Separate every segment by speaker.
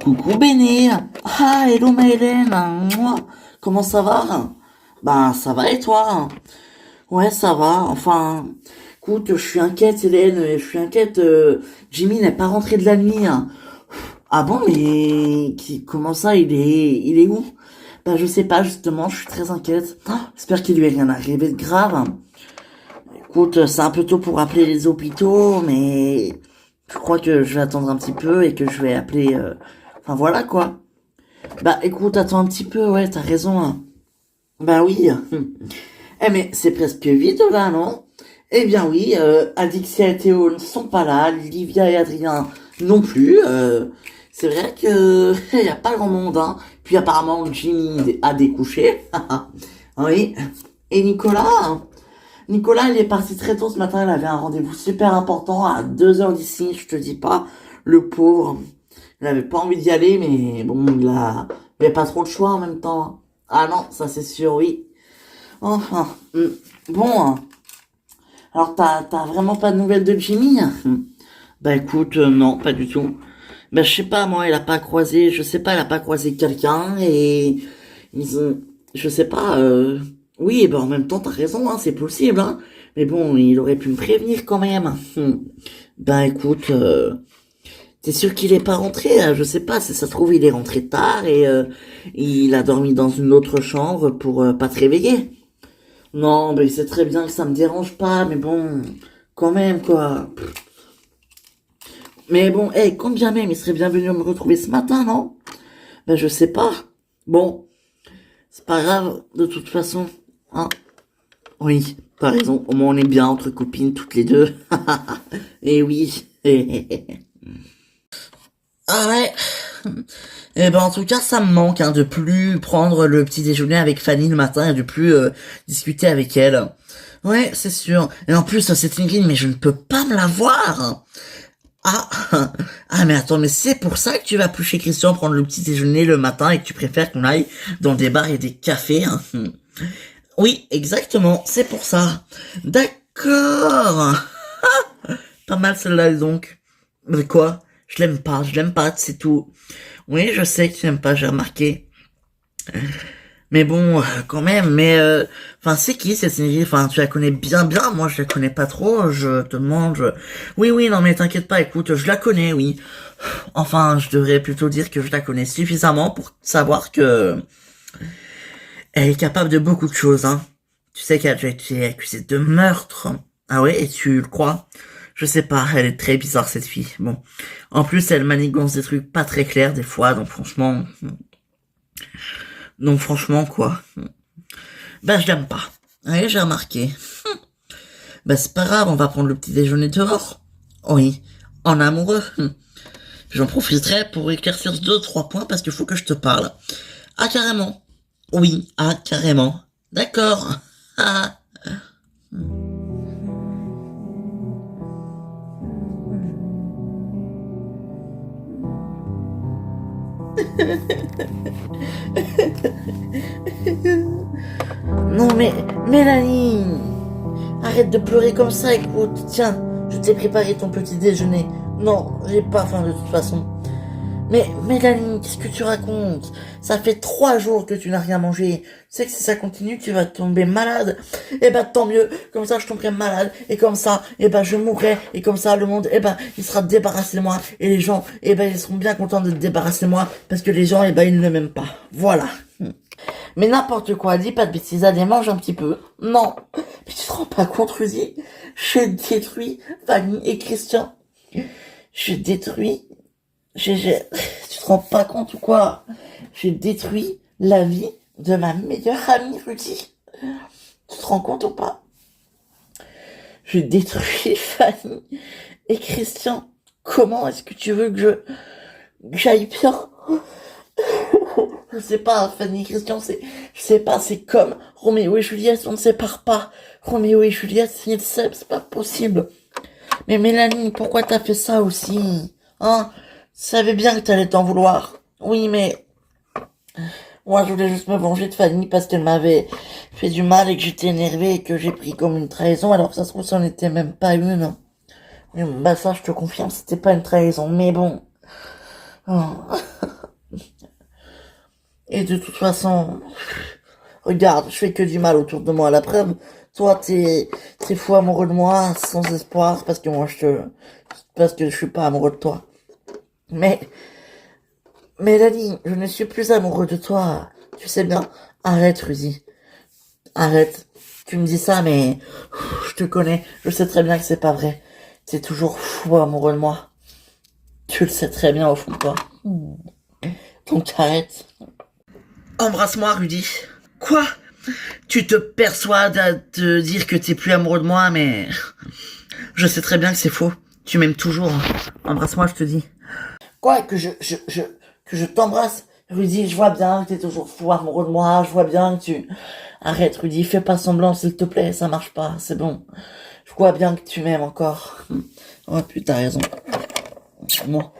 Speaker 1: Coucou Béné. Ah, hello Maëlène. Mouah. Comment ça va? Bah, ça va et toi? Ouais, ça va. Enfin, écoute, je suis inquiète, Hélène. Je suis inquiète. Jimmy n'est pas rentré de la nuit. Ah bon, mais comment ça? Il est où? Bah, je sais pas, justement, je suis très inquiète. J'espère qu'il lui est rien arrivé de grave. Écoute, c'est un peu tôt pour appeler les hôpitaux, mais je crois que je vais attendre un petit peu et que je vais appeler. Enfin voilà quoi. Bah écoute, attends un petit peu, ouais, t'as raison, hein. Bah oui. Eh mais c'est presque vide là, non? Eh bien oui, Alexia et Théo ne sont pas là, Livia et Adrien non plus. C'est vrai que il y a pas grand monde, hein. Puis apparemment Jimmy a découché. Oui. Et Nicolas? Nicolas, il est parti très tôt ce matin, il avait un rendez-vous super important à 2 heures d'ici, je te dis pas, le pauvre. Il avait pas envie d'y aller, mais bon, il avait pas trop de choix en même temps. Ah non, ça c'est sûr, oui. Enfin, bon, alors t'as vraiment pas de nouvelles de Jimmy? Bah écoute, non, pas du tout. Bah je sais pas, moi, il a pas croisé, je sais pas, il a pas croisé quelqu'un et ils ont, je sais pas, oui, bah en même temps, t'as raison, hein, c'est possible, hein. Mais bon, il aurait pu me prévenir quand même. Bah écoute, t'es sûr qu'il est pas rentré? Je sais pas, si ça se trouve, il est rentré tard et il a dormi dans une autre chambre pour pas te réveiller. Non, mais il sait très bien que ça me dérange pas, mais bon, quand même, quoi. Mais bon, hey, quand bien même, il serait bienvenu me retrouver ce matin, non? Ben, je sais pas. Bon, c'est pas grave, de toute façon. Hein? Oui, t'as raison, au moins on est bien entre copines, toutes les deux. Et oui. Ah ouais. Eh ben en tout cas ça me manque hein, de plus prendre le petit déjeuner avec Fanny le matin et de plus discuter avec elle. Ouais c'est sûr. Et en plus cette Ingrid mais je ne peux pas me la voir. Ah ah mais attends mais c'est pour ça que tu vas plus chez Christian prendre le petit déjeuner le matin et que tu préfères qu'on aille dans des bars et des cafés. Hein. Oui exactement c'est pour ça. D'accord. Pas mal celle-là donc. Mais quoi? Je l'aime pas, c'est tout. Oui, je sais que tu n'aimes pas, j'ai remarqué. Mais bon, quand même, mais enfin, c'est qui cette série? Enfin, tu la connais bien, bien. Moi, je la connais pas trop. Je te demande. Oui, oui, non, mais t'inquiète pas. Écoute, je la connais, oui. Enfin, je devrais plutôt dire que je la connais suffisamment pour savoir que elle est capable de beaucoup de choses, hein. Tu sais qu'elle a déjà été accusée de meurtre. Ah ouais, et tu le crois? Je sais pas, elle est très bizarre cette fille. Bon, en plus, elle manigance des trucs pas très clairs des fois, donc franchement quoi. Bah je l'aime pas. Oui, j'ai remarqué. Bah c'est pas grave, on va prendre le petit déjeuner dehors. Oui, en amoureux. J'en profiterai pour éclaircir 2, 3 points parce qu'il faut que je te parle. Ah carrément. Oui, ah carrément. D'accord. Ah. Non mais, Mélanie, arrête de pleurer comme ça, écoute, tiens, je t'ai préparé ton petit déjeuner. Non, j'ai pas faim de toute façon. Mais Mélanie, qu'est-ce que tu racontes? Ça fait 3 jours que tu n'as rien mangé. Tu sais que si ça continue, tu vas tomber malade. Eh ben tant mieux, comme ça je tomberai malade, et comme ça, eh ben je mourrai, et comme ça le monde, eh ben il sera débarrassé de moi, et les gens, eh ben ils seront bien contents de se débarrasser de moi, parce que les gens, eh ben ils ne m'aiment pas. Voilà. Mais n'importe quoi, dis pas de bêtises, allez, mange un petit peu. Non. Mais tu te rends pas compte, Rudy? J'ai détruit Fanny et Christian. J'ai détruit, tu te rends pas compte ou quoi? J'ai détruit la vie de ma meilleure amie, Rudy. Tu te rends compte ou pas? J'ai détruit Fanny et Christian. Comment est-ce que tu veux que j'aille bien? Je sais pas, Fanny et Christian, je sais pas, c'est comme Roméo et Juliette, on ne sépare pas. Roméo et Juliette, s'ils s'aiment, c'est pas possible. Mais Mélanie, pourquoi t'as fait ça aussi? Hein? Tu savais bien que t'allais t'en vouloir. Oui, mais moi, je voulais juste me venger de Fanny parce qu'elle m'avait fait du mal et que j'étais énervé et que j'ai pris comme une trahison, alors que ça se trouve, ça n'était même pas une. Oui, bah ça, je te confirme, c'était pas une trahison, mais bon. Oh. Et de toute façon, regarde, je fais que du mal autour de moi. La preuve, toi, t'es fou amoureux de moi, sans espoir, parce que je suis pas amoureux de toi. Mais, Mélanie, je ne suis plus amoureux de toi. Tu sais bien. Arrête, Rudy. Arrête. Tu me dis ça, mais je te connais. Je sais très bien que c'est pas vrai. T'es toujours fou amoureux de moi. Tu le sais très bien au fond de toi. Donc arrête. Embrasse-moi, Rudy. Quoi? Tu te persuades à te dire que t'es plus amoureux de moi, mais je sais très bien que c'est faux. Tu m'aimes toujours. Embrasse-moi, je te dis. Quoi? Que je t'embrasse? Rudy, je vois bien que t'es toujours fou amoureux de moi. Je vois bien que tu... Arrête, Rudy, fais pas semblant, s'il te plaît. Ça marche pas, c'est bon. Je vois bien que tu m'aimes encore. Oh putain, t'as raison. Moi.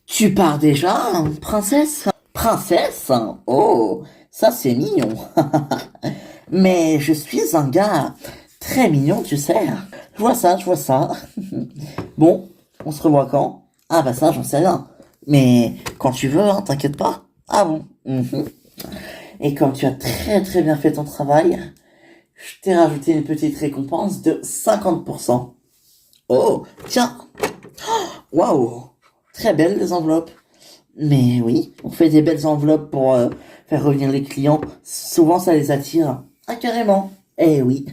Speaker 1: Tu pars déjà, hein, princesse? Princesse? Oh, ça c'est mignon. Mais je suis un gars très mignon, tu sais. Je vois ça, je vois ça. Bon, on se revoit quand? Ah bah ça, j'en sais rien. Mais quand tu veux, hein, t'inquiète pas. Ah bon? Mhm. Et comme tu as très très bien fait ton travail, je t'ai rajouté une petite récompense de 50%. Oh, tiens. Waouh. Très belles les enveloppes. Mais oui, on fait des belles enveloppes pour faire revenir les clients. Souvent, ça les attire. Ah, carrément. Eh oui.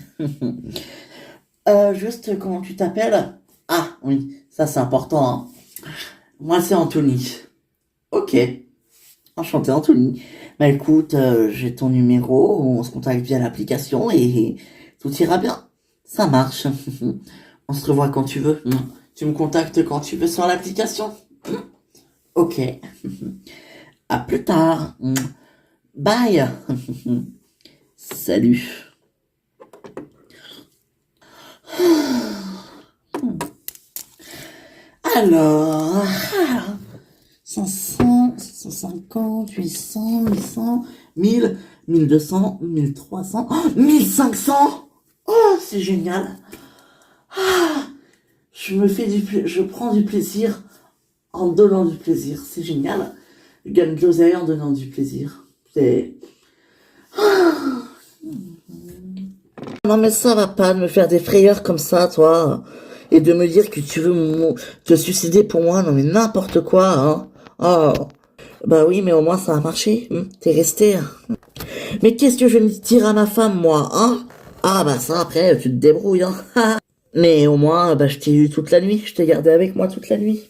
Speaker 1: Juste, comment tu t'appelles? Ah, oui, ça c'est important, hein. Moi, c'est Anthony. Ok. Enchanté, Anthony. Bah écoute, j'ai ton numéro, on se contacte via l'application et tout ira bien. Ça marche. On se revoit quand tu veux. Tu me contactes quand tu veux sur l'application. Ok. À plus tard. Bye. Salut. Alors, 500, 650, 800, 800, 1000, 1200, 1300, 1500. Oh, c'est génial. Je prends du plaisir en donnant du plaisir. C'est génial. Je gagne de l'oseille en donnant du plaisir. C'est... Non mais ça va pas de me faire des frayeurs comme ça, toi. Et de me dire que tu veux te suicider pour moi. Non mais n'importe quoi, hein. Oh. Bah oui, mais au moins ça a marché. T'es resté. Mais qu'est-ce que je vais dire à ma femme, moi, hein? Ah bah ça, après, tu te débrouilles, hein. Mais au moins, bah je t'ai eu toute la nuit. Je t'ai gardé avec moi toute la nuit.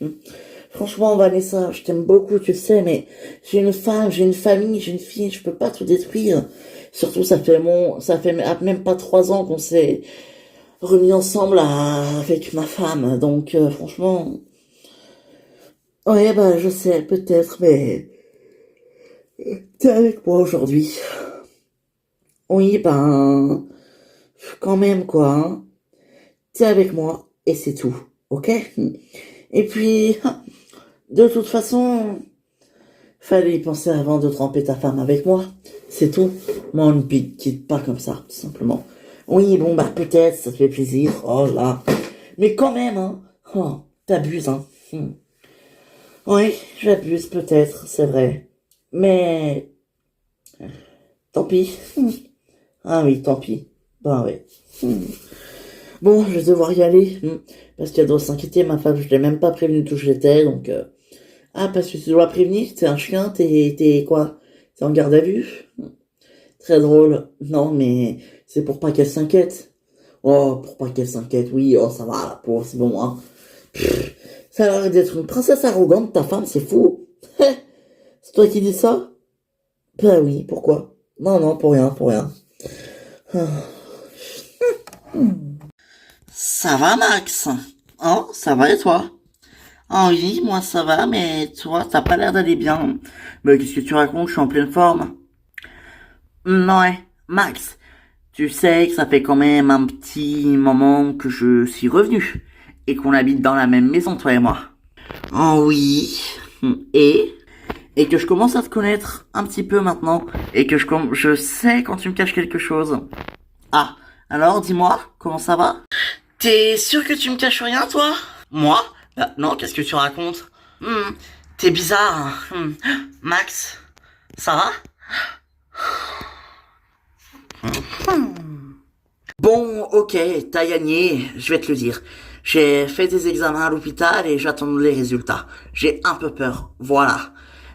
Speaker 1: Franchement, Vanessa, je t'aime beaucoup, tu sais, mais j'ai une femme, j'ai une famille, j'ai une fille, je peux pas tout détruire. Surtout, ça fait même pas 3 ans qu'on s'est remis ensemble avec ma femme. Donc, franchement, ouais, bah, je sais, peut-être, mais t'es avec moi aujourd'hui. Oui, ben, quand même, quoi, hein. T'es avec moi, et c'est tout, ok? Et puis, de toute façon, fallait y penser avant de tremper ta femme avec moi. C'est tout. Moi, on ne quitte pas comme ça, tout simplement. Oui, bon, bah, peut-être, ça te fait plaisir. Oh là. Mais quand même, hein. Oh, t'abuses, hein. Oui, j'abuse peut-être, c'est vrai. Mais, tant pis. Ah oui, tant pis. Ben ouais. Bon, je vais devoir y aller. Parce qu'elle doit s'inquiéter, ma femme, je l'ai même pas prévenu d'où j'étais, donc... Ah, parce que tu dois prévenir, t'es un chien, t'es quoi? T'es en garde à vue? Très drôle. Non, mais c'est pour pas qu'elle s'inquiète. Oh, pour pas qu'elle s'inquiète, oui, oh, ça va, la pauvre, c'est bon, hein. Ça a l'air d'être une princesse arrogante, ta femme, c'est fou. C'est toi qui dis ça? Ben oui, pourquoi? Non, non, pour rien, pour rien. Ça va, Max? Oh, ça va et toi? Ah oui, moi ça va, mais toi, t'as pas l'air d'aller bien. Mais qu'est-ce que tu racontes? Je suis en pleine forme. Ouais, Max, tu sais que ça fait quand même un petit moment que je suis revenu et qu'on habite dans la même maison, toi et moi. Oh oui, et et que je commence à te connaître un petit peu maintenant et que je sais quand tu me caches quelque chose. Ah, Alors, dis-moi, comment ça va? T'es sûr que tu me caches rien, toi? Moi? Bah, non, qu'est-ce que tu racontes? T'es bizarre. Max, ça va? Bon, ok, t'as gagné, je vais te le dire. J'ai fait des examens à l'hôpital et j'attends les résultats. J'ai un peu peur, voilà.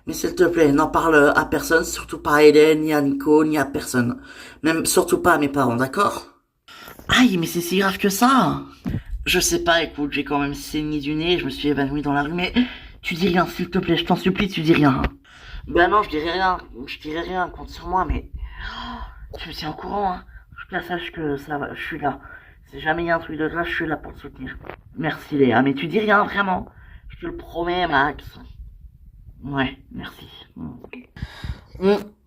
Speaker 1: Mais s'il te plaît, n'en parle à personne, surtout pas à Hélène, ni à Nico, ni à personne. Même surtout pas à mes parents, d'accord? Aïe, mais c'est si grave que ça. Je sais pas, écoute, j'ai quand même saigné du nez, je me suis évanoui dans la rue, mais tu dis rien, s'il te plaît, je t'en supplie, tu dis rien. Ben non, je dirai rien, compte sur moi, mais tu me tiens au courant, hein. Je te sache que ça va, je suis là. Si jamais il y a un truc de grave, je suis là pour te soutenir. Merci Léa, mais tu dis rien, vraiment. Je te le promets, Max. Ouais, merci.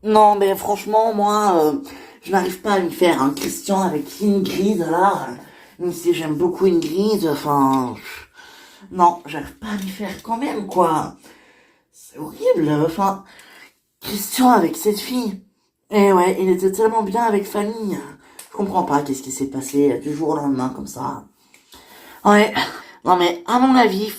Speaker 1: Non, mais franchement, moi, je n'arrive pas à m'y faire. Un Christian avec Ingrid, là, même si j'aime beaucoup Ingrid, enfin, non, j'arrive pas à m'y faire quand même, quoi. C'est horrible, enfin, Christian avec cette fille. Eh ouais, il était tellement bien avec Fanny. Je comprends pas qu'est-ce qui s'est passé du jour au lendemain comme ça. Ouais. Non mais à mon avis,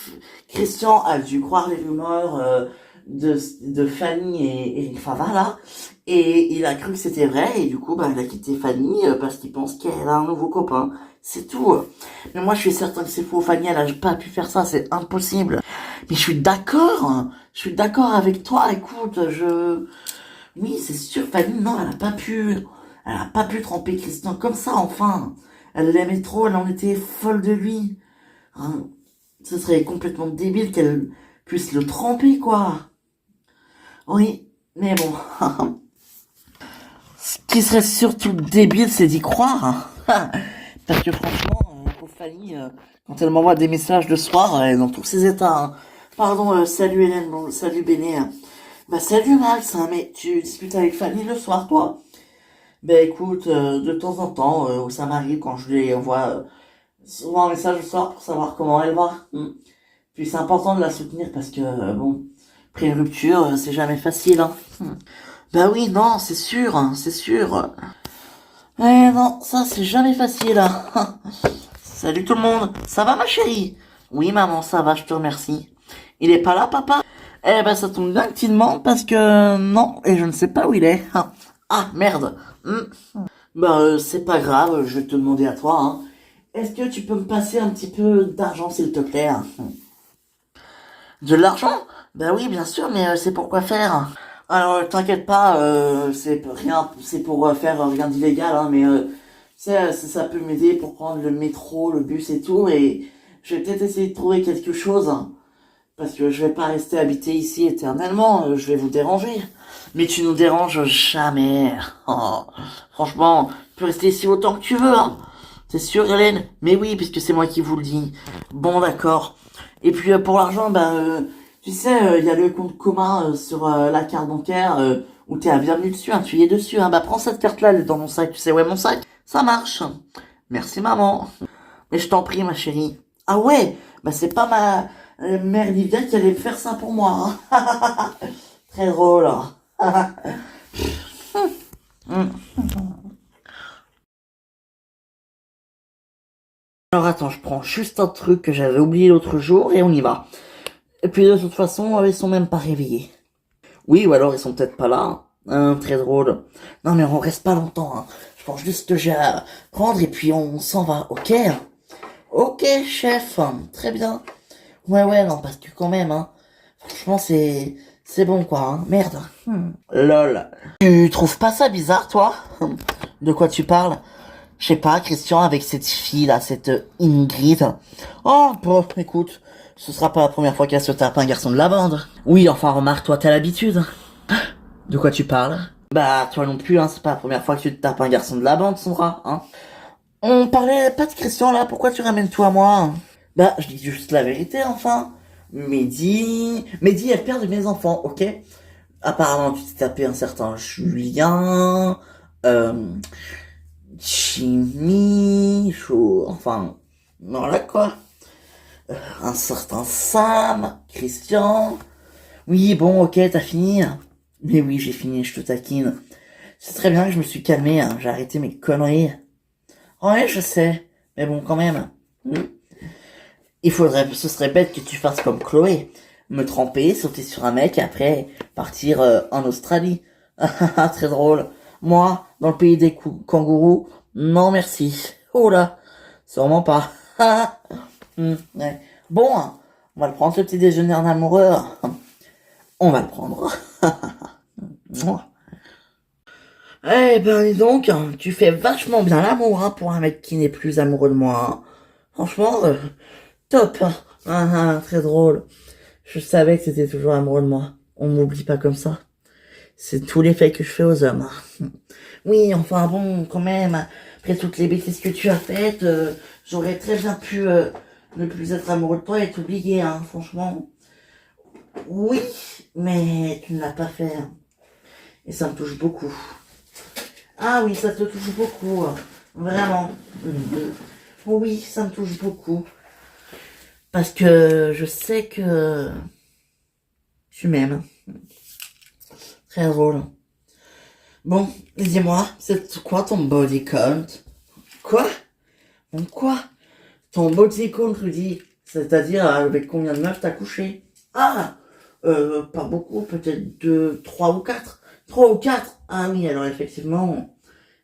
Speaker 1: Christian a dû croire les rumeurs de Fanny et Fava là, et il a cru que c'était vrai et du coup bah il a quitté Fanny parce qu'il pense qu'elle a un nouveau copain. C'est tout. Mais moi je suis certain que c'est faux. Fanny elle a pas pu faire ça, c'est impossible. Mais je suis d'accord. Je suis d'accord avec toi. Écoute, oui c'est sûr. Fanny non, elle a pas pu tromper Christian comme ça enfin. Elle l'aimait trop, elle en était folle de lui. Hein, ce serait complètement débile qu'elle puisse le tremper, quoi. Oui, mais bon. Ce qui serait surtout débile, c'est d'y croire. Hein. Parce que franchement, pour Fanny, quand elle m'envoie des messages le soir, elle est dans tous ses états. Hein. Pardon, salut Hélène, bon, salut Béné. Hein. Bah salut Max, hein, mais tu discutes avec Fanny le soir, toi? Ben écoute, de temps en temps, ça m'arrive quand je lui envoie souvent un message le soir pour savoir comment elle va. Puis c'est important de la soutenir parce que, bon, après une rupture, c'est jamais facile, hein. Bah oui, non, c'est sûr, hein, c'est sûr. Non, ça c'est jamais facile, hein. Salut tout le monde, ça va ma chérie? Oui maman, ça va, je te remercie. Il est pas là, papa? Eh ben ça tombe bien que tu demandes parce que non, et je ne sais pas où il est. Ah, merde. Bah c'est pas grave, je vais te demander à toi, hein. Est-ce que tu peux me passer un petit peu d'argent s'il te plaît? Hein. De l'argent? Bah oui, bien sûr, mais c'est pour quoi faire? Alors, t'inquiète pas, c'est pour rien, c'est pour faire rien d'illégal, hein, mais ça peut m'aider pour prendre le métro, le bus et tout, et je vais peut-être essayer de trouver quelque chose, hein, parce que je vais pas rester habité ici éternellement, je vais vous déranger. Mais tu nous déranges jamais. Oh, franchement, tu peux rester ici autant que tu veux, hein. C'est sûr, Hélène? Mais oui, puisque c'est moi qui vous le dis. Bon, d'accord. Et puis pour l'argent, tu sais, il y a le compte commun sur la carte bancaire où t'es à bienvenue dessus, hein, tu y es dessus. Hein. Bah prends cette carte-là, elle est dans mon sac. Tu sais où est mon sac? Ça marche. Merci maman. Mais je t'en prie, ma chérie. Ah ouais, bah c'est pas ma mère Livia qui allait me faire ça pour moi. Hein. Très drôle. Hein. Alors attends, je prends juste un truc que j'avais oublié l'autre jour et on y va. Et puis de toute façon, ils sont même pas réveillés. Oui, ou alors ils sont peut-être pas là. Hein, très drôle. Non mais on reste pas longtemps. Hein. Je prends juste ce que j'ai à prendre et puis on s'en va, ok? Ok, chef. Très bien. Ouais, ouais, non, parce que quand même, hein. Franchement, c'est bon, quoi. Hein. Merde. Lol. Tu trouves pas ça bizarre, toi? De quoi tu parles? Je sais pas, Christian, avec cette fille là, cette Ingrid. Oh, bon, écoute, ce sera pas la première fois qu'elle se tape un garçon de la bande. Oui, enfin, remarque, toi, t'as l'habitude. De quoi tu parles? Bah, toi non plus, hein, c'est pas la première fois que tu te tapes un garçon de la bande, Sandra, hein. On parlait pas de Christian là, pourquoi tu ramènes tout à moi? Hein? Bah, je dis juste la vérité, enfin. Mehdi est le père de mes enfants, ok? Apparemment, tu t'es tapé un certain Julien, Jimmy, enfin, voilà quoi. Un certain Sam, Christian. Oui, bon, ok, t'as fini. Mais oui, j'ai fini, je te taquine. C'est très bien que je me suis calmé, hein, j'ai arrêté mes conneries. Ouais, je sais. Mais bon, quand même. Ce serait bête que tu fasses comme Chloé. Me tremper, sauter sur un mec et après partir en Australie. Très drôle. Moi, dans le pays des kangourous, non merci. Oh là, sûrement pas. Ouais. Bon, on va le prendre ce petit déjeuner en amoureux. On va le prendre. Eh ben dis donc, tu fais vachement bien l'amour pour un mec qui n'est plus amoureux de moi. Franchement, top. Très drôle. Je savais que c'était toujours amoureux de moi. On m'oublie pas comme ça. C'est tous les faits que je fais aux hommes. Oui, enfin bon, quand même, après toutes les bêtises que tu as faites, j'aurais très bien pu ne plus être amoureux de toi et t'oublier, franchement. Oui, mais tu ne l'as pas fait. Et ça me touche beaucoup. Ah oui, ça te touche beaucoup. Vraiment. Oui, ça me touche beaucoup. Parce que je sais que tu m'aimes. Très drôle. Bon, dis-moi, c'est quoi ton body count? Quoi? Bon, quoi? Ton body count, je dis, c'est-à-dire avec combien de meufs t'as couché? Ah, pas beaucoup, peut-être 2, 3 ou 4. 3 ou 4? Ah oui, alors effectivement,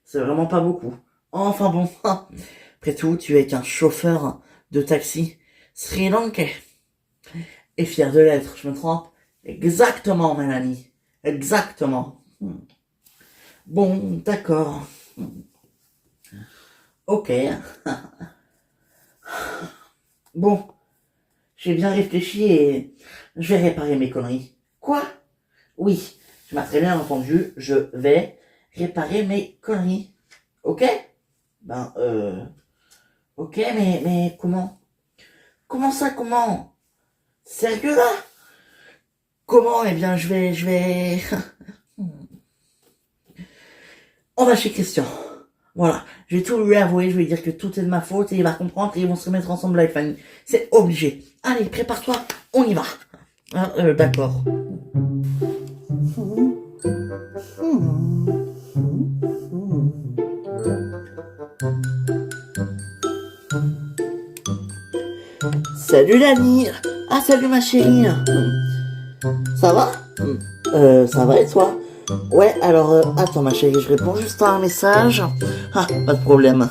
Speaker 1: c'est vraiment pas beaucoup. Enfin bon, après tout, tu es qu'un chauffeur de taxi sri lankais. Et fier de l'être, je me trompe? Exactement, Mélanie. Exactement. Bon, d'accord. Ok. Bon, j'ai bien réfléchi et je vais réparer mes conneries. Quoi? Oui, tu m'as très bien entendu, je vais réparer mes conneries. Ok? Ben, ok, mais comment? Comment ça, comment? Sérieux là? Comment? Eh bien, je vais... On va chez Christian. Voilà, je vais tout lui avouer, je vais lui dire que tout est de ma faute et il va comprendre et ils vont se remettre ensemble avec Fanny. C'est obligé. Allez, prépare-toi, on y va. D'accord. Salut l'ami. Ah, salut ma chérie. Ça va? Ça va et toi? Ouais, alors, attends ma chérie, je réponds juste à un message. Ah, pas de problème.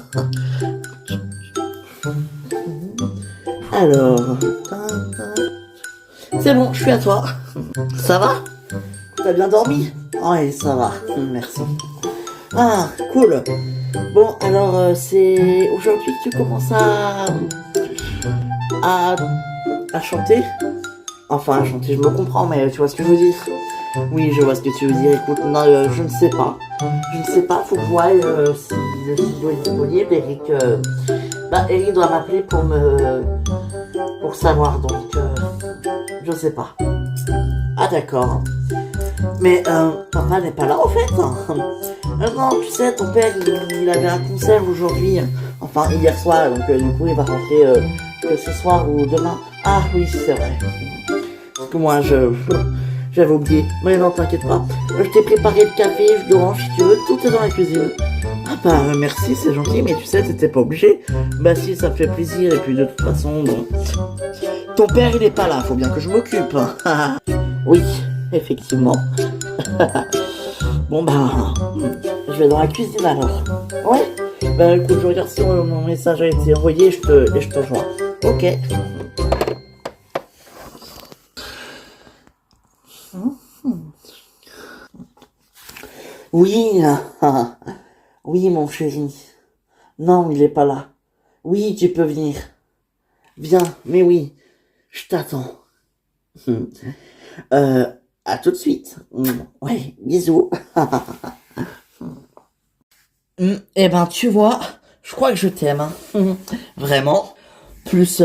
Speaker 1: Alors... C'est bon, je suis à toi. Ça va? T'as bien dormi? Ouais, ça va, merci. Ah, cool. Bon, alors, c'est aujourd'hui que tu commences à chanter? Enfin, à chanter, je me comprends, mais tu vois ce que je veux dire? Oui, je vois ce que tu veux dire. Écoute, non, je ne sais pas. Je ne sais pas, faut que je voie si le studio est disponible. Eric doit m'appeler pour savoir, donc je sais pas. Ah d'accord. Mais papa n'est pas là en fait. Non, tu sais, ton père il avait un concert aujourd'hui. Enfin hier soir, donc du coup il va rentrer que ce soir ou demain. Ah oui, c'est vrai. Parce que moi j'avais oublié. Mais non, t'inquiète pas. Je t'ai préparé le café, je d'orange si tu veux, tout est dans la cuisine. Ah bah merci, c'est gentil, mais tu sais, t'étais pas obligé. Bah si, ça me fait plaisir, et puis de toute façon, bon. Ton père, il est pas là, faut bien que je m'occupe. Oui, effectivement. Bon bah, je vais dans la cuisine alors. Ouais. Bah écoute, je regarde si mon message a été envoyé et je te rejoins. Ok. Oui, oui mon chéri. Non, il est pas là. Oui, tu peux venir. Viens, mais oui, je t'attends. À tout de suite. Ouais, bisous. Eh ben, tu vois, je crois que je t'aime. Vraiment. Plus,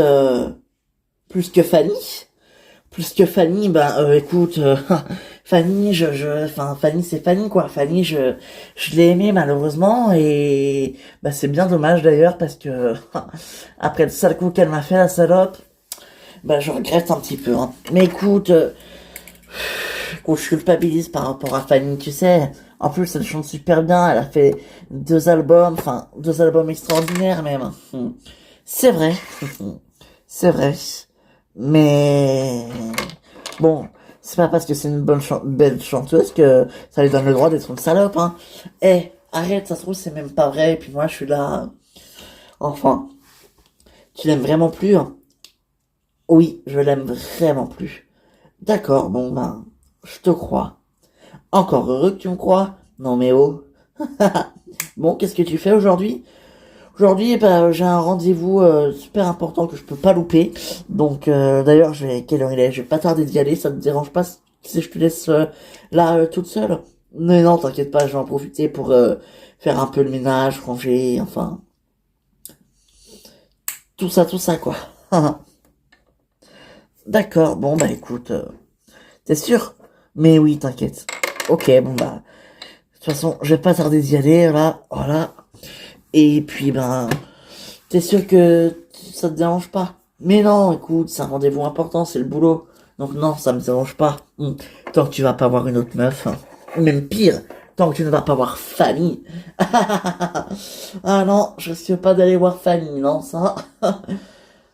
Speaker 1: plus que Fanny. Plus que Fanny, écoute, Fanny, enfin, Fanny, c'est Fanny, quoi. Fanny, je l'ai aimée, malheureusement, et, c'est bien dommage, d'ailleurs, parce que, après le sale coup qu'elle m'a fait, la salope, je regrette un petit peu, hein. Mais écoute, coup, je culpabilise par rapport à Fanny, tu sais. En plus, elle chante super bien, elle a fait 2 albums, enfin, 2 albums extraordinaires même. C'est vrai, c'est vrai. Mais bon, c'est pas parce que c'est une belle chanteuse que ça lui donne le droit d'être une salope, hein. Eh, arrête, ça se trouve, c'est même pas vrai, et puis moi, je suis là. Enfin, tu l'aimes vraiment plus, hein? Oui, je l'aime vraiment plus. D'accord, bon, ben, je te crois. Encore heureux que tu me crois. Non mais oh. Bon, qu'est-ce que tu fais aujourd'hui? Aujourd'hui, bah, j'ai un rendez-vous super important que je peux pas louper. Donc, d'ailleurs, quelle heure il est? Je vais pas tarder d'y aller. Ça te dérange pas si je te laisse là toute seule? Mais non, t'inquiète pas, je vais en profiter pour faire un peu le ménage, ranger, enfin, tout ça, quoi. D'accord, bon, bah écoute, t'es sûr? Mais oui, t'inquiète. Ok, bon, bah, de toute façon, je vais pas tarder d'y aller, là, voilà. Et puis, ben, t'es sûr que ça te dérange pas? Mais non, écoute, c'est un rendez-vous important, c'est le boulot. Donc non, ça me dérange pas. Tant que tu vas pas voir une autre meuf, hein. Ou même pire, tant que tu ne vas pas voir Fanny. Ah non, je risque pas d'aller voir Fanny, non, ça.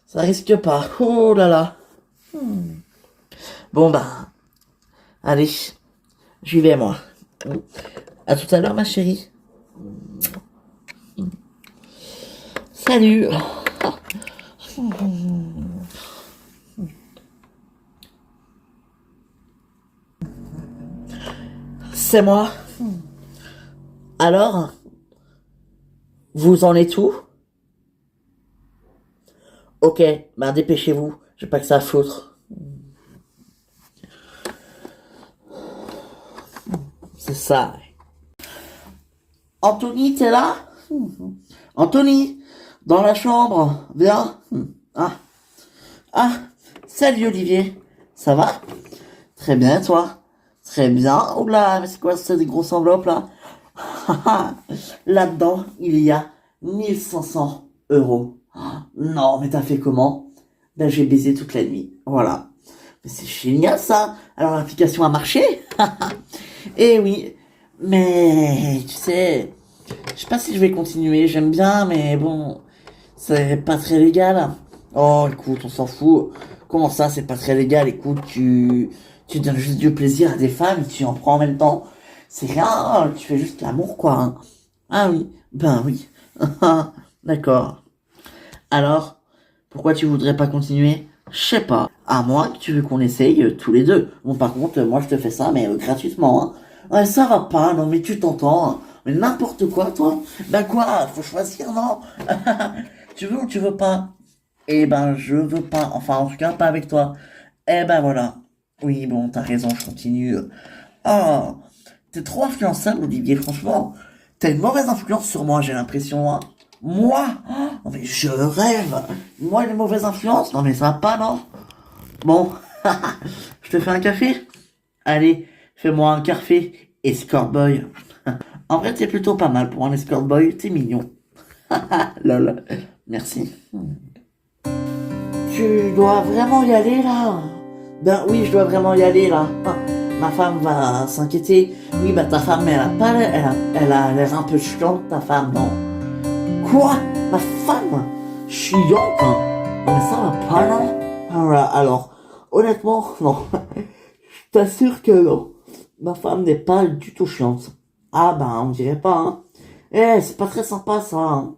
Speaker 1: Ça risque pas. Oh là là. Bon bah, allez, j'y vais moi. À tout à l'heure, ma chérie. Salut. C'est moi. Alors, vous en êtes où? Ok, bah dépêchez-vous, j'ai pas que ça à foutre. C'est ça. Anthony, t'es là? Anthony, dans la chambre, viens. Ah, ah, salut Olivier, ça va? Très bien, toi? Très bien. Oula, mais c'est quoi ces grosses enveloppes là? Là-dedans, il y a 1 500 euros. Non, mais t'as fait comment? Ben, j'ai baisé toute la nuit. Voilà. Mais c'est génial ça. Alors l'application a marché? Eh oui. Mais tu sais, je sais pas si je vais continuer. J'aime bien, mais bon, c'est pas très légal. Oh, écoute, on s'en fout. Comment ça, c'est pas très légal? Écoute, tu donnes juste du plaisir à des femmes et tu en prends en même temps. C'est rien, tu fais juste l'amour, quoi, hein. Ah oui, ben oui. D'accord. Alors, pourquoi tu voudrais pas continuer? Je sais pas. À moins que tu veux qu'on essaye tous les deux. Bon, par contre, moi je te fais ça, mais gratuitement, hein. Ouais, ça va pas, non, mais tu t'entends, hein. Mais n'importe quoi, toi. Ben quoi, faut choisir, non? Tu veux ou tu veux pas? Eh ben, je veux pas. Enfin, en tout cas, pas avec toi. Eh ben voilà. Oui, bon, t'as raison, je continue. Ah, t'es trop influençable, Olivier, franchement. T'as une mauvaise influence sur moi, j'ai l'impression, hein. Moi? Non mais je rêve. Moi, une mauvaise influence? Non mais ça va pas, non? Bon, je te fais un café? Allez, fais-moi un café, escort boy. En vrai, t'es plutôt pas mal pour un escort boy, t'es mignon. Lol, merci. Tu dois vraiment y aller là? Ben oui, je dois vraiment y aller là. Ah, ma femme va s'inquiéter. Oui, bah ta femme, elle a pas l'air, elle a l'air un peu chiante, ta femme, non? Quoi? Ma femme? Chiante? Hein. Non mais ça va pas non? Voilà, alors, honnêtement, non. Je t'assure que non. Ma femme n'est pas du tout chiante. Ah bah, on dirait pas, hein. Eh, c'est pas très sympa ça, hein.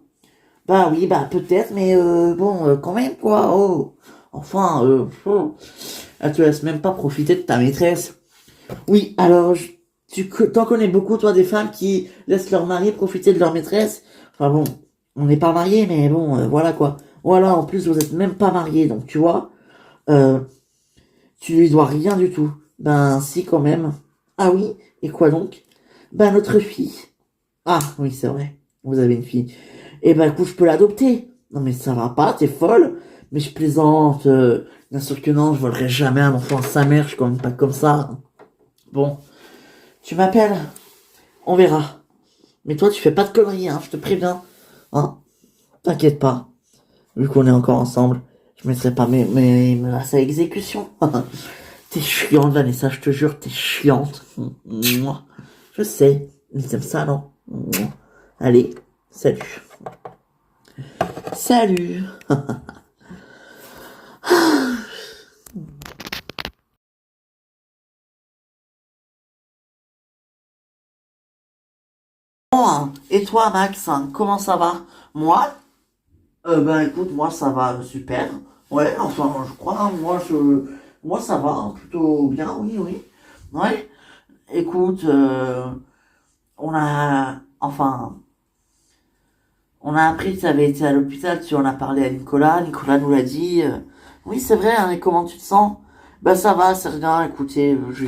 Speaker 1: Bah oui, bah peut-être, mais bon, quand même quoi. Oh, enfin, elle te laisse même pas profiter de ta maîtresse. Oui, alors t'en connais beaucoup toi des femmes qui laissent leur mari profiter de leur maîtresse. Enfin bon, on n'est pas mariés, mais bon, voilà quoi. Voilà, en plus vous êtes même pas mariés, donc tu vois, euh, tu lui dois rien du tout. Ben si quand même. Ah oui, et quoi donc? Ben notre fille. Ah oui, c'est vrai. Vous avez une fille. Eh ben, écoute, je peux l'adopter. Non, mais ça va pas, t'es folle. Mais je plaisante. Bien sûr que non, je volerai jamais un enfant à sa mère. Je suis quand même pas comme ça. Bon, tu m'appelles. On verra. Mais toi, tu fais pas de conneries, hein. Je te préviens. Hein? T'inquiète pas. Vu qu'on est encore ensemble, je mettrai pas mes menaces à exécution. T'es chiante, Vanessa, je te jure, t'es chiante. Mouah. Je sais, mais comme ça, non. Mouah. Allez, salut. Salut. Bon, hein. Et toi, Max, hein, comment ça va? Moi? Ben écoute, moi ça va super. Ouais, enfin, je crois, hein, moi ça va hein, plutôt bien, oui, oui. Ouais, écoute, on a, enfin, on a appris que tu avais été à l'hôpital, tu en as parlé à Nicolas, Nicolas nous l'a dit. Oui, c'est vrai, hein, et comment tu te sens? Bah ça va, c'est rien, écoutez, je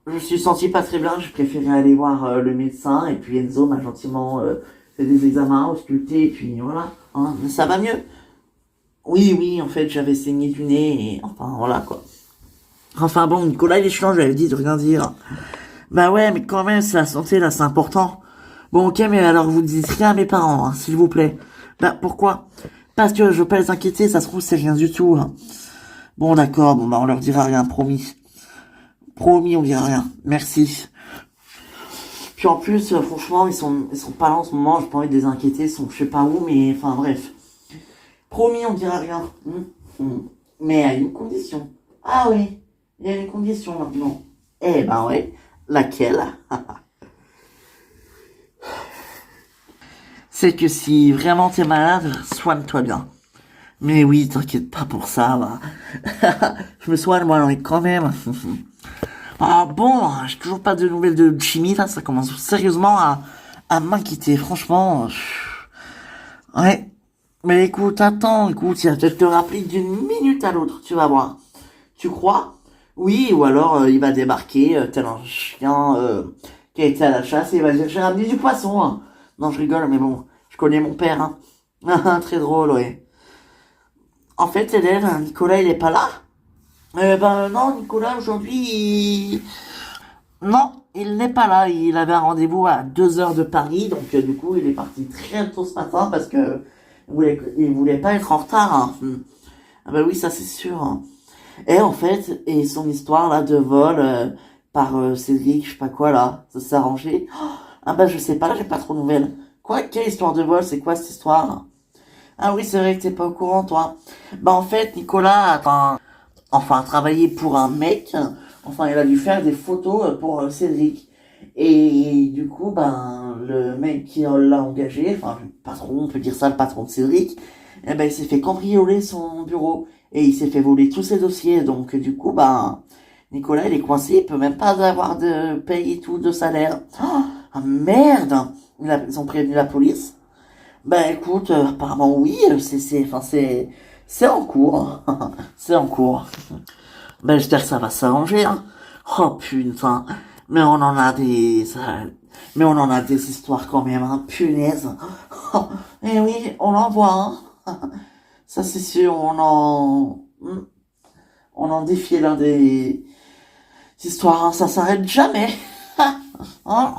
Speaker 1: me suis senti pas très bien, j'ai préféré aller voir le médecin, et puis Enzo m'a gentiment fait des examens, ausculté, et puis voilà, hein, mais ça va mieux. Oui, oui, en fait, j'avais saigné du nez, et enfin, voilà, quoi. Enfin bon, Nicolas, il est chiant, j'avais dit de rien dire. Bah ouais, mais quand même, c'est la santé, là, c'est important. Bon, ok, mais alors vous dites rien à mes parents, hein, s'il vous plaît. Bah, pourquoi? Parce que je veux pas les inquiéter, ça se trouve, c'est rien du tout, hein. Bon, d'accord, bon, bah, on leur dira rien, promis. Promis, on dira rien. Merci. Puis en plus, franchement, ils sont pas là en ce moment, j'ai pas envie de les inquiéter, ils sont je sais pas où, mais enfin, bref. Promis, on dira rien. Mais à une condition. Ah oui, il y a une condition maintenant. Eh ben ouais, laquelle? C'est que si vraiment t'es malade, soigne-toi bien. Mais oui, t'inquiète pas pour ça, va. Je me soigne moi, mais quand même. Ah bon, j'ai toujours pas de nouvelles de chimie, là, ça commence sérieusement à m'inquiéter, franchement. Ouais. Mais écoute, attends, écoute, il va peut-être te rappeler d'une minute à l'autre, tu vas voir. Tu crois? Oui, ou alors il va débarquer tel un chien qui a été à la chasse et il va dire j'ai ramené du poisson, hein. Non, je rigole, mais bon, je connais mon père, hein. Très drôle, ouais. En fait, Hélène, Nicolas, il est pas là? Ben non, Nicolas, aujourd'hui, non, il n'est pas là. Il avait un rendez-vous à 2 heures de Paris, donc du coup, il est parti très tôt ce matin parce que il voulait pas être en retard, hein. Ah bah oui, ça c'est sûr, hein. Et en fait, et son histoire là de vol par Cédric, je sais pas quoi là, ça s'est arrangé. Oh, ah bah je sais pas, j'ai pas trop de nouvelles. Quoi, quelle histoire de vol, c'est quoi cette histoire? Ah oui, c'est vrai que t'es pas au courant toi. Bah en fait, Nicolas a travaillé pour un mec, enfin il a dû faire des photos pour Cédric. Et du coup, ben le mec qui l'a engagé, enfin le patron, on peut dire ça, le patron de Cédric, eh ben il s'est fait cambrioler son bureau et il s'est fait voler tous ses dossiers. Donc du coup, ben Nicolas il est coincé, il peut même pas avoir de paye et tout de salaire. Oh, ah merde! Ils ont prévenu la police. Ben écoute, apparemment oui, c'est en cours. C'est en cours. Ben j'espère que ça va s'arranger, hein. Oh putain. Mais on en a mais on en a des histoires quand même, hein. Punaise. Oh, et oui, on en voit, hein. Ça c'est sûr, on en défie l'un des histoires, hein. Ça s'arrête jamais. Hein.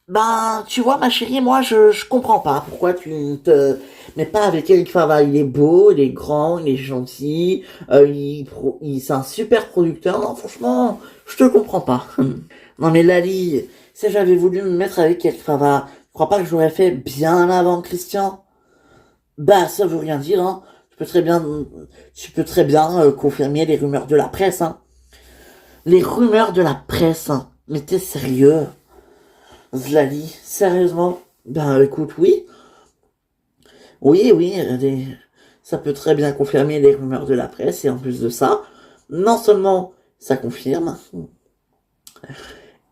Speaker 1: Ben, tu vois, ma chérie, moi, je comprends pas pourquoi tu ne te mets pas avec Eric Favre. Il est beau, il est grand, il est gentil, c'est un super producteur. Non, franchement, je te comprends pas. Non, mais Lali, si j'avais voulu me mettre avec Eric Favre, je crois pas que j'aurais fait bien avant Christian. Bah, ça veut rien dire, hein. Tu peux très bien confirmer les rumeurs de la presse, hein. Les rumeurs de la presse, hein. Mais t'es sérieux? Zlali, sérieusement? Ben écoute, oui. Oui, oui, ça peut très bien confirmer les rumeurs de la presse, et en plus de ça, non seulement ça confirme,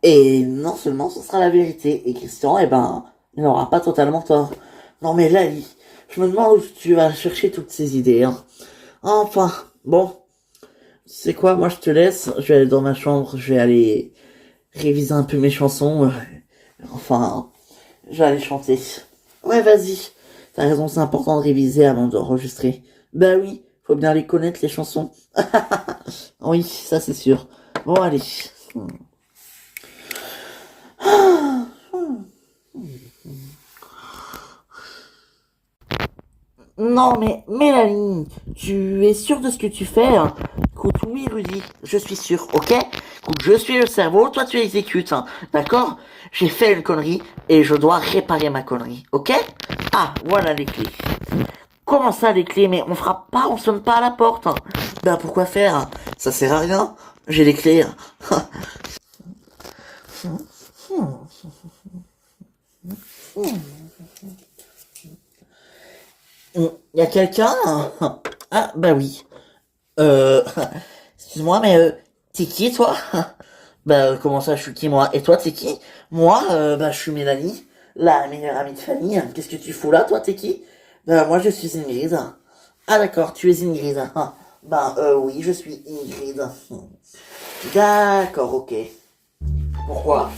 Speaker 1: et non seulement ce sera la vérité, et Christian, eh ben, il n'aura pas totalement tort. Non mais Lali, je me demande où tu vas chercher toutes ces idées, hein. Enfin, bon, c'est quoi, moi je te laisse, je vais aller dans ma chambre, je vais aller réviser un peu mes chansons, enfin, je vais aller chanter. Ouais, vas-y. T'as raison, c'est important de réviser avant d'enregistrer. Bah oui, faut bien les connaître, les chansons. Oui, ça c'est sûr. Bon, allez. Non, mais Mélanie, tu es sûre de ce que tu fais, hein? Écoute, oui, Rudy, je suis sûr, ok? Écoute, je suis le cerveau, toi tu exécutes, hein, d'accord? J'ai fait une connerie et je dois réparer ma connerie, ok? Ah, voilà les clés. Comment ça, les clés? Mais on frappe pas, on sonne pas à la porte, hein. Ben pourquoi faire, hein? Ça sert à rien. J'ai les clés, hein. Y a quelqu'un? Ah, bah oui. Euh, excuse-moi, mais t'es qui, toi? Bah, comment ça, je suis qui, moi? Et toi, t'es qui? Moi, bah, je suis Mélanie, la meilleure amie de famille. Qu'est-ce que tu fous là, toi, t'es qui? Bah, moi, je suis Ingrid. Ah, d'accord, tu es Ingrid. Bah, oui, je suis Ingrid. D'accord, ok. Pourquoi?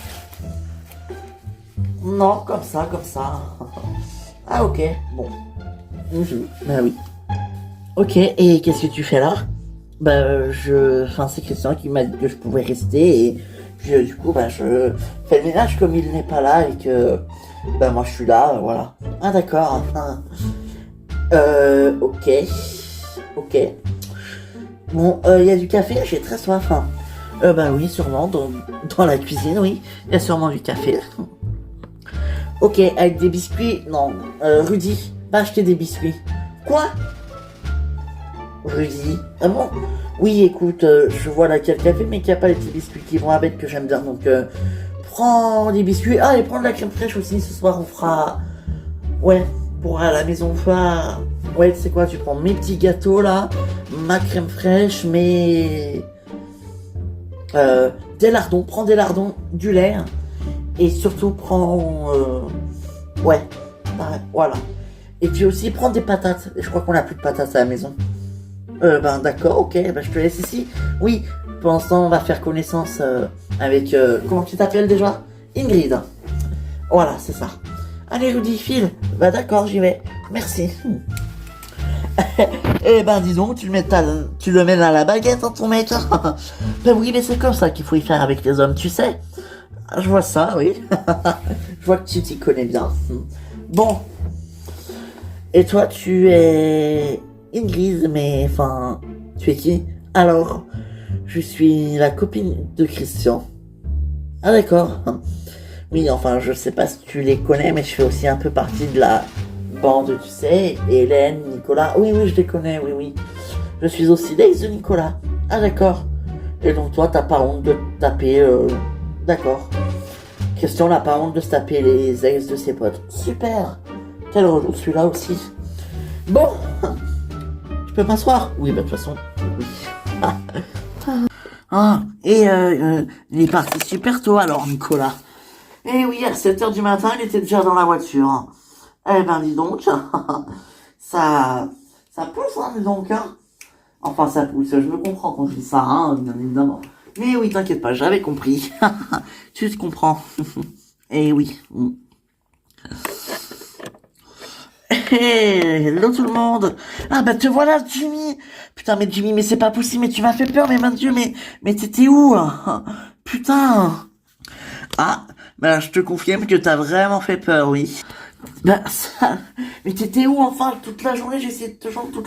Speaker 1: Non, comme ça, comme ça. Ah, ok, bon. Bah oui. Ok, et qu'est-ce que tu fais là? Enfin, c'est Christian qui m'a dit que je pouvais rester et puis du coup, bah, je fais le ménage comme il n'est pas là et que, bah, moi, je suis là, voilà. Ah, d'accord. Ok, ok. Bon, il y a du café, j'ai très soif. Bah oui, sûrement dans la cuisine, oui, il y a sûrement du café. Ok, avec des biscuits, non. Rudy, va acheter des biscuits. Quoi? Rudy. Ah bon? Oui, écoute, je vois là qu'il y a le café, mais qu'il n'y a pas les petits biscuits qui vont avec que j'aime bien. Donc, prends des biscuits. Ah, et prends de la crème fraîche aussi. Ce soir, on fera. Ouais, pour à la maison, on fera. Ouais, tu sais quoi, tu prends mes petits gâteaux là, ma crème fraîche, des lardons. Prends des lardons, du lait. Et surtout, prends. Ouais, voilà. Et puis aussi, prends des patates. Je crois qu'on a plus de patates à la maison. Ben d'accord, ok, ben je te laisse ici. Oui, pour l'instant on va faire connaissance avec... comment tu t'appelles déjà? Ingrid. Voilà, c'est ça. Allez Rudy, file. Bah d'accord, j'y vais. Merci. Eh ben dis donc, tu le mets à la baguette, hein, ton mec. Ben oui, mais c'est comme ça qu'il faut y faire avec les hommes, tu sais. Je vois ça, oui. Je vois que tu t'y connais bien. Bon, et toi, tu es Ingrid, mais enfin, tu es qui? Alors, je suis la copine de Christian. Ah d'accord. Oui, enfin, je sais pas si tu les connais, mais je fais aussi un peu partie de la bande, tu sais. Hélène, Nicolas. Oui, oui, je les connais, oui, oui. Je suis aussi l'ex de Nicolas. Ah d'accord. Et donc toi, t'as pas honte de te taper... D'accord. Christian n'a pas honte de se taper les ex de ses potes. Super. Quel relou celui-là aussi. Bon, je peux m'asseoir? Oui, bah de toute façon, oui. Ah, et il est parti super tôt alors, Nicolas. Et oui, à 7 heures du matin, il était déjà dans la voiture. Eh ben, dis donc, ça, ça pousse, hein, dis donc, hein. Enfin, ça pousse, je me comprends quand je dis ça, hein, bien évidemment. Mais oui, t'inquiète pas, j'avais compris. Tu te comprends. Eh oui. Hello tout le monde. Ah bah te voilà Jimmy. Putain mais Jimmy mais c'est pas possible mais tu m'as fait peur mais mon Dieu mais t'étais où hein? Putain. Ah bah je te confirme que t'as vraiment fait peur oui. Bah ça mais t'étais où enfin toute la journée j'ai essayé de te joindre tout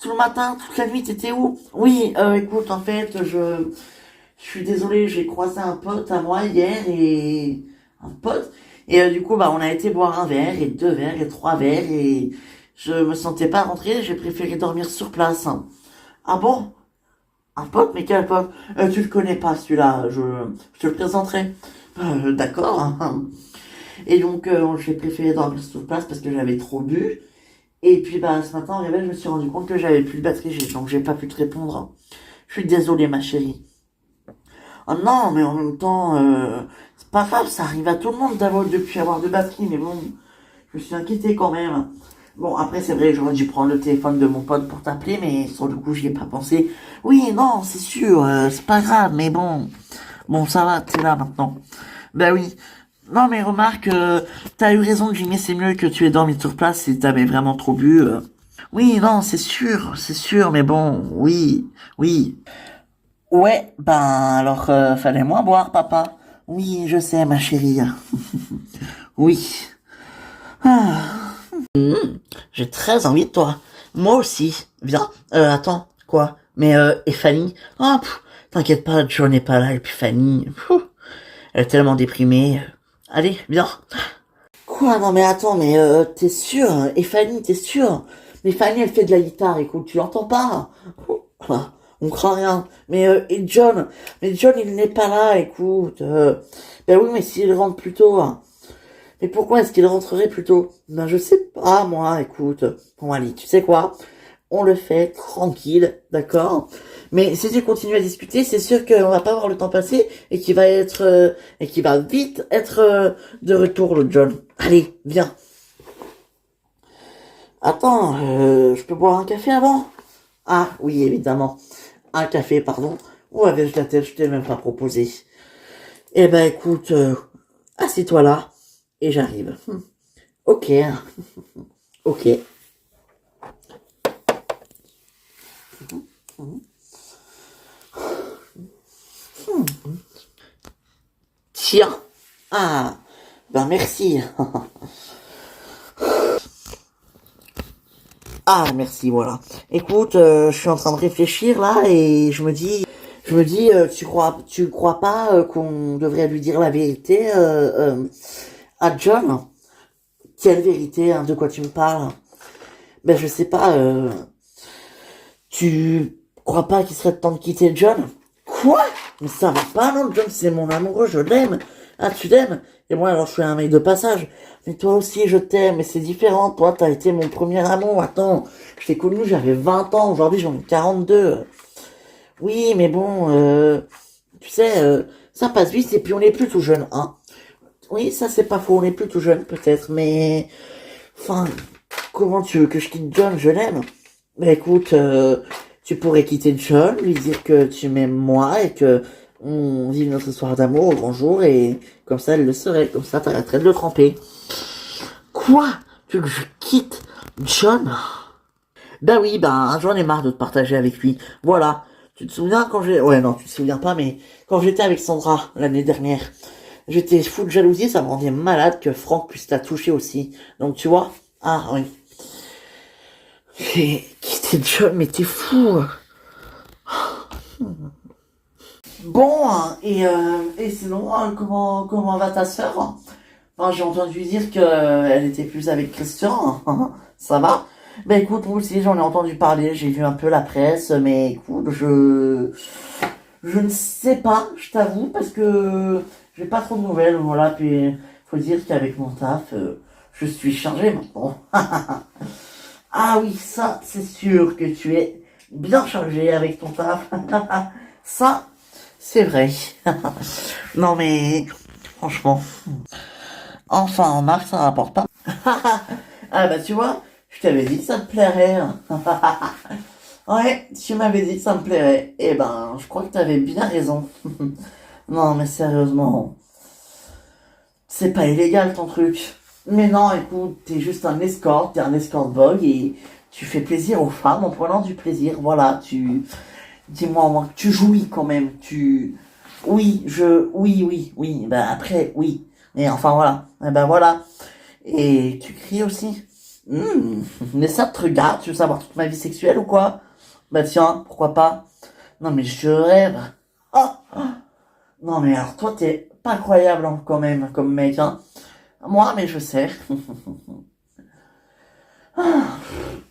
Speaker 1: le matin toute la nuit t'étais où? Oui écoute en fait je suis désolé j'ai croisé un pote à moi hier et un pote et du coup, bah, on a été boire un verre, et deux verres, et trois verres, et je me sentais pas rentrer, j'ai préféré dormir sur place. Ah bon? Un pote? Mais quel pote? Tu le connais pas, celui-là, je te le présenterai. D'accord. Et donc, j'ai préféré dormir sur place parce que j'avais trop bu. Et puis, bah, ce matin, au réveil, je me suis rendu compte que j'avais plus de batterie, donc j'ai pas pu te répondre. Je suis désolé, ma chérie. Oh non, mais en même temps, c'est pas grave, ça arrive à tout le monde d'avoir depuis avoir de batterie, mais bon, je me suis inquiété quand même. Bon, après, c'est vrai, j'aurais dû prendre le téléphone de mon pote pour t'appeler, mais sur le coup, j'y ai pas pensé. Oui, non, c'est sûr, c'est pas grave, mais bon. Bon, ça va, t'es là maintenant. Ben oui. Non, mais remarque, t'as eu raison, Jimmy, c'est mieux que tu aies dormi sur place si t'avais vraiment trop bu. Oui, non, c'est sûr, mais bon, oui, oui. Ouais, ben alors, fallait moins boire, papa. Oui, je sais, ma chérie. Oui. Ah. J'ai très envie de toi. Moi aussi. Viens. Attends. Quoi? Mais, et Fanny? Ah, t'inquiète pas, John n'est pas là, et puis Fanny, elle est tellement déprimée. Allez, viens. Quoi? Non mais attends, mais t'es sûr? Et Fanny, t'es sûr? Mais Fanny, elle fait de la guitare, écoute, tu l'entends pas? Ah, on craint rien. Mais et John? Mais John, il n'est pas là, écoute. Ben oui, mais s'il rentre plus tôt, hein. Mais pourquoi est-ce qu'il rentrerait plus tôt? Ben je sais pas, moi, écoute. Bon allez, tu sais quoi? On le fait tranquille, d'accord? Mais si tu continues à discuter, c'est sûr qu'on va pas voir le temps passer et qu'il va être et qu'il va vite être de retour le John. Allez, viens. Attends, je peux boire un café avant? Ah oui, évidemment. Un café, pardon. Où avais-je la tête? Je t'ai même pas proposé. Eh ben écoute, assieds-toi là et j'arrive. Ok, ok. Tiens. Ah, ben merci. Ah, merci, voilà. Écoute, je suis en train de réfléchir là et je me dis, tu crois pas qu'on devrait lui dire la vérité à John? Quelle vérité, hein, de quoi tu me parles? Ben, je sais pas, tu crois pas qu'il serait temps de quitter John? Quoi? Mais ça va pas, non, John, c'est mon amoureux, je l'aime. Ah, tu l'aimes? Et moi, alors, je suis un mec de passage. Mais toi aussi, je t'aime, mais c'est différent. Toi, t'as été mon premier amour. Attends, je t'ai connu, j'avais 20 ans. Aujourd'hui, j'en ai 42. Oui, mais bon, tu sais, ça passe vite et puis on n'est plus tout jeune, hein. Oui, ça, c'est pas faux, on n'est plus tout jeune, peut-être, mais... Enfin, comment tu veux que je quitte John? Je l'aime. Mais écoute, tu pourrais quitter John, lui dire que tu m'aimes moi et que on vive notre histoire d'amour au grand jour et comme ça elle le saurait, comme ça t'arrêterais de le tremper. Quoi? Tu veux que je quitte John? Bah oui, ben j'en ai marre de te partager avec lui. Voilà. Tu te souviens quand j'ai... Ouais non, tu te souviens pas, mais quand j'étais avec Sandra l'année dernière, j'étais fou de jalousie, ça me rendait malade que Franck puisse la toucher aussi. Donc tu vois? Ah oui. Et quitter John, mais t'es fou. Bon, hein, et sinon, comment va ta sœur? Enfin, j'ai entendu dire que elle était plus avec Christian. Ça va? Ben écoute, moi aussi j'en ai entendu parler, j'ai vu un peu la presse, mais écoute, je ne sais pas, je t'avoue, parce que j'ai pas trop de nouvelles, voilà, puis faut dire qu'avec mon taf, je suis chargé maintenant. Ah oui, ça, c'est sûr que tu es bien chargé avec ton taf. Ça, c'est vrai. Non mais, franchement. Enfin, Marc, ça rapporte pas. Ah bah tu vois, je t'avais dit que ça te plairait. Hein. Ouais, tu m'avais dit que ça me plairait. Eh ben, je crois que t'avais bien raison. Non mais sérieusement, c'est pas illégal ton truc. Mais non, écoute, t'es juste un escort, t'es un escort boy et tu fais plaisir aux femmes en prenant du plaisir. Voilà, dis-moi au moins que tu jouis quand même. Oui. Ben après, oui. Et enfin voilà. Et ben voilà. Et tu cries aussi. Mais ça te regarde, tu veux savoir toute ma vie sexuelle ou quoi? Bah tiens, pourquoi pas? Non mais je rêve. Ah, non mais alors toi t'es pas croyable hein, quand même comme mec hein. Moi mais je sais.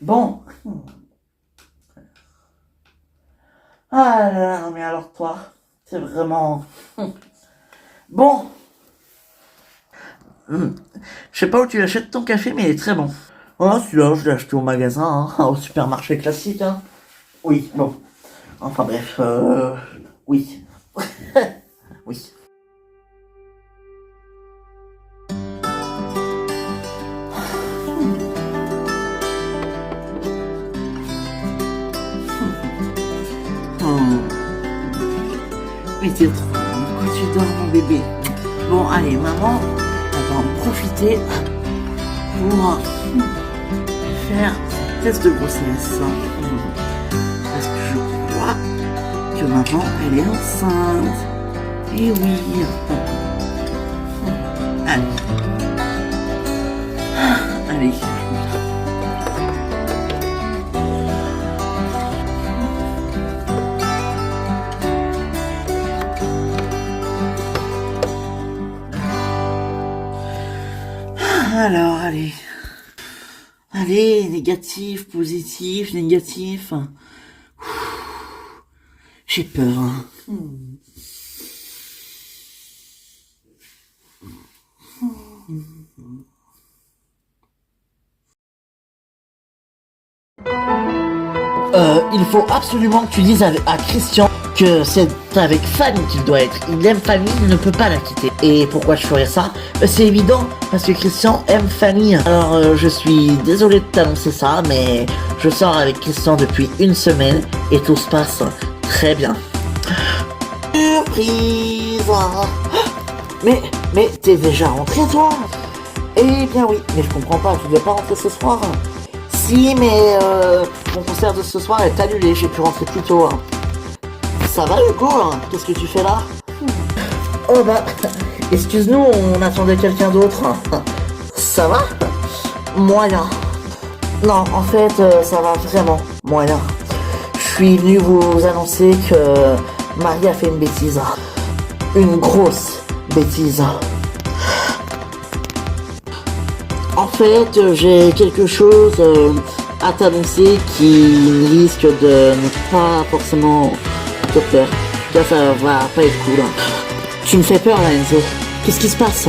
Speaker 1: Bon. Ah là là, non mais alors toi, c'est vraiment... Bon. Je sais pas où tu achètes ton café mais il est très bon. Voilà, celui-là je l'ai acheté au magasin, hein, au supermarché classique. Hein. Oui, bon. Enfin bref, oui. Oui. Oh, mais t'es trop... Pourquoi tu dors mon bébé? Bon, allez, maman, on va en profiter pour faire un test de grossesse. Parce que je crois que maman, elle est enceinte. Et oui. Allez. Allez, Alors, allez. Allez, négatif, positif, négatif. J'ai peur, hein. Il faut absolument que tu dises à Christian que c'est avec Fanny qu'il doit être. Il aime Fanny, il ne peut pas la quitter. Et pourquoi je ferais ça? C'est évident, parce que Christian aime Fanny. Alors je suis désolé de t'annoncer ça, mais je sors avec Christian depuis une semaine et tout se passe très bien. Surprise! Mais t'es déjà rentré toi? Eh bien oui, mais je comprends pas, tu dois pas rentrer ce soir. Si, mais mon concert de ce soir est annulé, j'ai pu rentrer plus tôt. Hein. Ça va Hugo, hein? Qu'est-ce que tu fais là? Oh bah, excuse-nous, on attendait quelqu'un d'autre. Ça va? Moyen. Non, en fait, ça va vraiment moyen. Je suis venu vous annoncer que Marie a fait une bêtise. Une grosse bêtise. En fait, j'ai quelque chose à t'annoncer qui risque de ne pas forcément te plaire. En tout cas, ça va pas être cool. Tu me fais peur là, Enzo. Qu'est-ce qui se passe?